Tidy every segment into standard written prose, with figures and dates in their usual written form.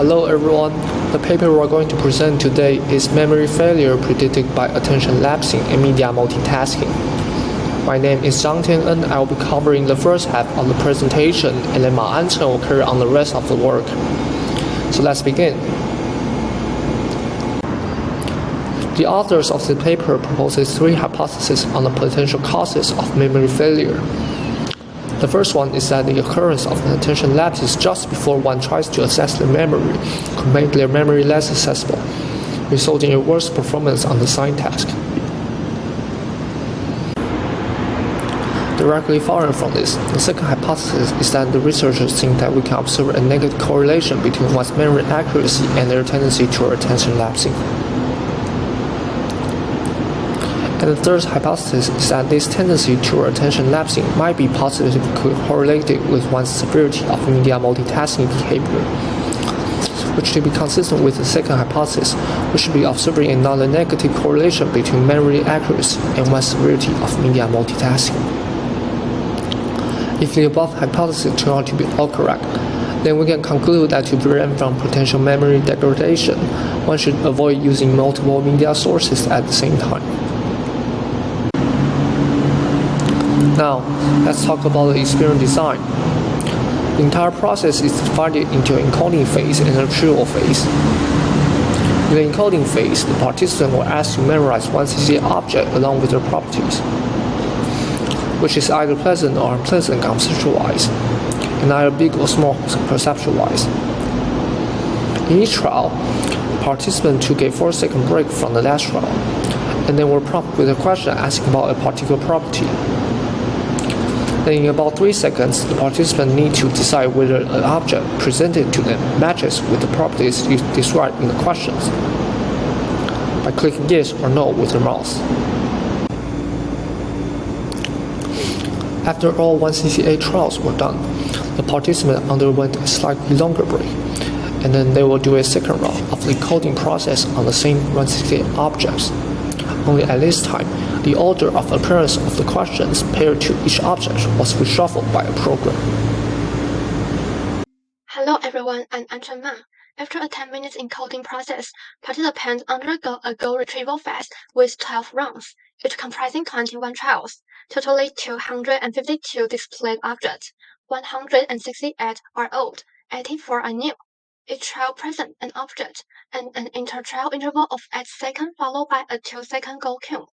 Hello everyone, the paper we are going to present today is Memory Failure Predicted by Attention Lapsing in Media Multitasking. My name is Zhang Tian'en. I will be covering the first half of the presentation, and then Ma Anchen will carry on the rest of the work. So let's begin. The authors of the paper proposes three hypotheses on the potential causes of memory failure. The first one is that the occurrence of an attention lapses just before one tries to access the memory could make their memory less accessible, resulting in worse performance on the assigned task. Directly following from this, the second hypothesis is that the researchers think that we can observe a negative correlation between one's memory accuracy and their tendency toward attention lapsing. And the third hypothesis is that this tendency toward attention lapsing might be positively correlated with one's severity of media multitasking behavior, which to be consistent with the second hypothesis, we should be observing another negative correlation between memory accuracy and one's severity of media multitasking. If the above hypothesis turn out to be all correct, then we can conclude that to prevent from potential memory degradation, one should avoid using multiple media sources at the same time. Now, let's talk about the experiment design. The entire process is divided into an encoding phase and a retrieval phase. In the encoding phase, the participant will ask to memorize one CCA object along with their properties, which is either pleasant or unpleasant conceptual-wise, and either big or small perceptual-wise. In each trial, the participant took a 4-second break from the last trial, and then were prompted with a question asking about a particular property. Then in about 3 seconds, the participant need to decide whether an object presented to them matches with the properties described in the questions by clicking yes or no with their mouse. After all 1CCA trials were done, the participant underwent a slightly longer break, and then they will do a second round of the coding process on the same 1CCA objects. Only at this time, the order of appearance of the questions paired to each object was reshuffled by a program. Hello everyone, I'm Anchen Ma. After a 10 minutes encoding process, participants undergo a goal retrieval phase with 12 rounds, each comprising 21 trials, totally 252 displayed objects. 168 are old, 84 are new. Each trial presents an object and an inter-trial interval of 8 seconds followed by a 2-second goal cue.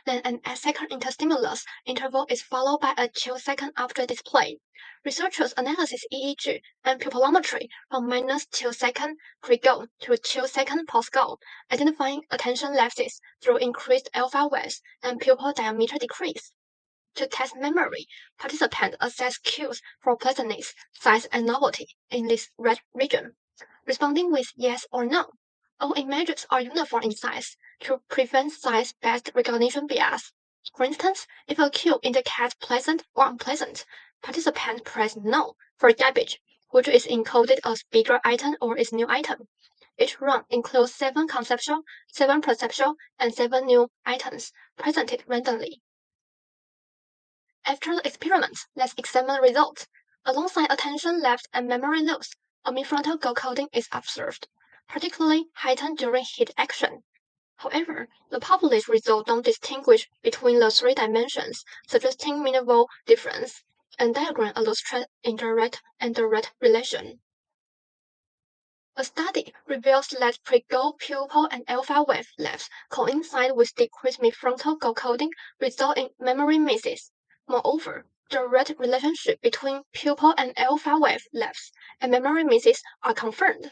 Then an 8-second interstimulus interval is followed by a 2-second object display. Researchers analysis EEG and pupillometry from -2 seconds pre-goal to 2 seconds post-goal, identifying attention lapses through increased alpha waves and pupil diameter decrease. To test memory, participants assess cues for pleasantness, size, and novelty in this red region, responding with yes or no. All images are uniform in size to prevent size-based recognition bias. For instance, if a cue indicates pleasant or unpleasant, participants press no for garbage, which is encoded as bigger item or is new item. Each round includes 7 conceptual, 7 perceptual, and 7 new items presented randomly. After the experiment, let's examine the results. Alongside attention lapse and memory loss, a midfrontal goal coding is observed, particularly heightened during hit action. However, the published results don't distinguish between the 3 dimensions, suggesting minimal difference, and diagram illustrates indirect and direct relation. A study reveals that pre-goal pupil and alpha wave lapse coincide with decreased midfrontal goal coding, result in memory misses. Moreover, direct relationship between pupil and alpha wave lapse and memory misses are confirmed.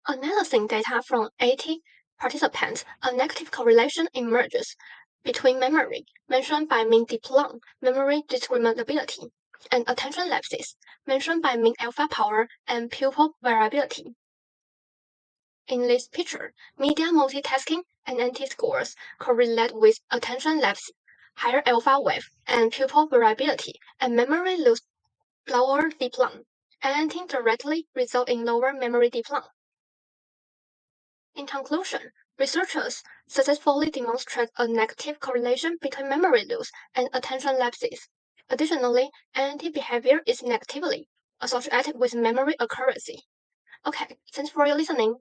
Analyzing data from 80 participants, a negative correlation emerges between memory, mentioned by mean deep long, memory discriminability, and attention lapses, mentioned by mean alpha power and pupil variability. In this picture, media multitasking and NT scores correlate with attention lapse, higher alpha wave, and pupil variability, and memory loss lower deep long. NT directly result in lower memory deep long. In conclusion, researchers successfully demonstrate a negative correlation between memory loss and attention lapses. Additionally, NT behavior is negatively associated with memory accuracy. Okay, thanks for your listening.